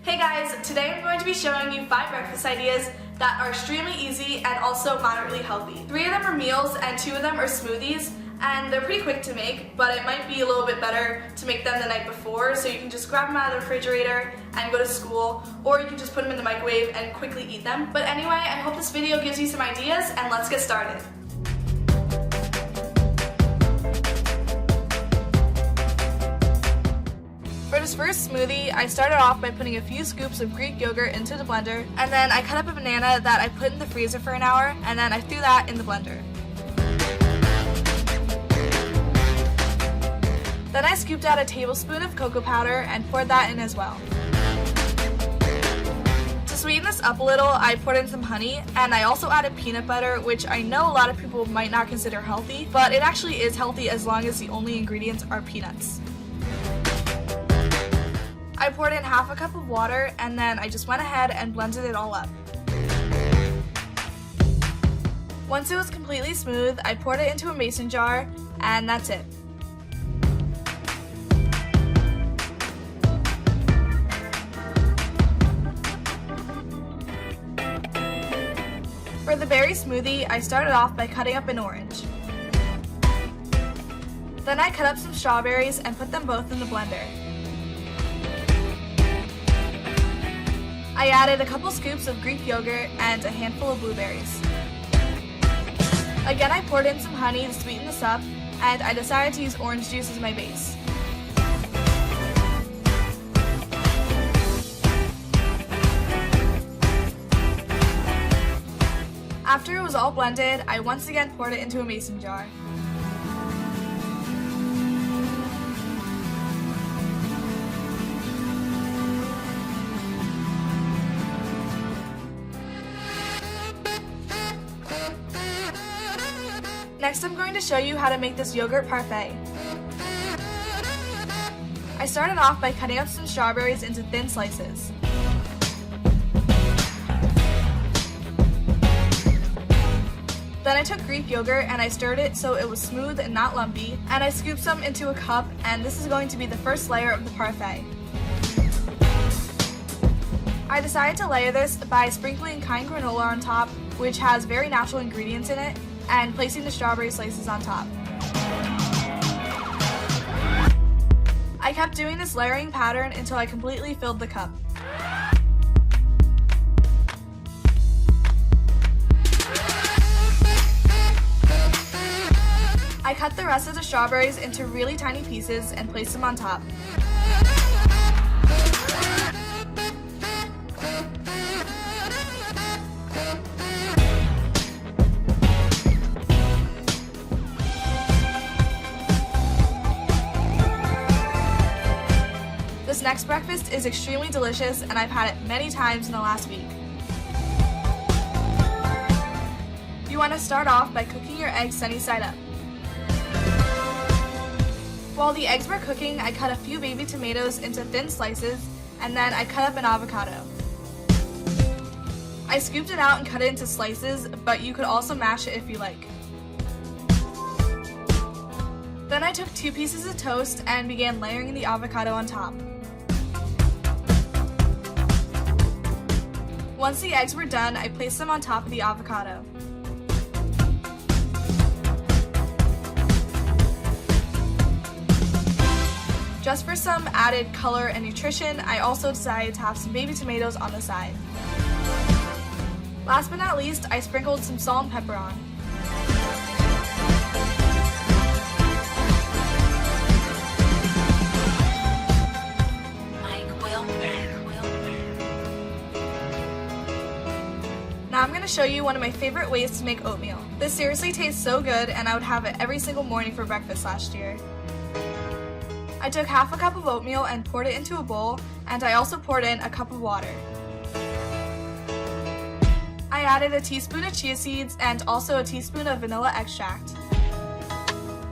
Hey guys, today I'm going to be showing you 5 breakfast ideas that are extremely easy and also moderately healthy. 3 of them are meals and 2 of them are smoothies, and they're pretty quick to make, but it might be a little bit better to make them the night before, so you can just grab them out of the refrigerator and go to school, or you can just put them in the microwave and quickly eat them. But anyway, I hope this video gives you some ideas, and let's get started. For this first smoothie, I started off by putting a few scoops of Greek yogurt into the blender, and then I cut up a banana that I put in the freezer for an hour, and then I threw that in the blender. Then I scooped out a tablespoon of cocoa powder and poured that in as well. To sweeten this up a little, I poured in some honey, and I also added peanut butter, which I know a lot of people might not consider healthy, but it actually is healthy as long as the only ingredients are peanuts. I poured in half a cup of water, and then I just went ahead and blended it all up. Once it was completely smooth, I poured it into a mason jar, and that's it. For the berry smoothie, I started off by cutting up an orange. Then I cut up some strawberries and put them both in the blender. I added a couple scoops of Greek yogurt and a handful of blueberries. Again, I poured in some honey to sweeten this up, and I decided to use orange juice as my base. After it was all blended, I once again poured it into a mason jar. Next, I'm going to show you how to make this yogurt parfait. I started off by cutting up some strawberries into thin slices. Then I took Greek yogurt and I stirred it so it was smooth and not lumpy, and I scooped some into a cup, and this is going to be the first layer of the parfait. I decided to layer this by sprinkling Kind granola on top, which has very natural ingredients in it, and placing the strawberry slices on top. I kept doing this layering pattern until I completely filled the cup. I cut the rest of the strawberries into really tiny pieces and placed them on top. This next breakfast is extremely delicious, and I've had it many times in the last week. You want to start off by cooking your eggs sunny side up. While the eggs were cooking, I cut a few baby tomatoes into thin slices, and then I cut up an avocado. I scooped it out and cut it into slices, but you could also mash it if you like. Then I took 2 pieces of toast and began layering the avocado on top. Once the eggs were done, I placed them on top of the avocado. Just for some added color and nutrition, I also decided to have some baby tomatoes on the side. Last but not least, I sprinkled some salt and pepper on. Now I'm going to show you one of my favorite ways to make oatmeal. This seriously tastes so good, and I would have it every single morning for breakfast last year. I took half a cup of oatmeal and poured it into a bowl, and I also poured in a cup of water. I added a teaspoon of chia seeds and also a teaspoon of vanilla extract.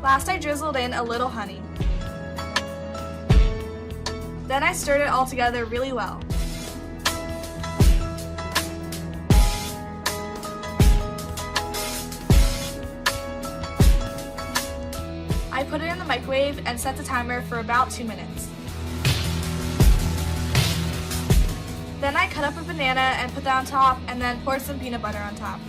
Last, I drizzled in a little honey. Then I stirred it all together really well. I put it in the microwave and set the timer for about 2 minutes. Then I cut up a banana and put that on top, and then pour some peanut butter on top.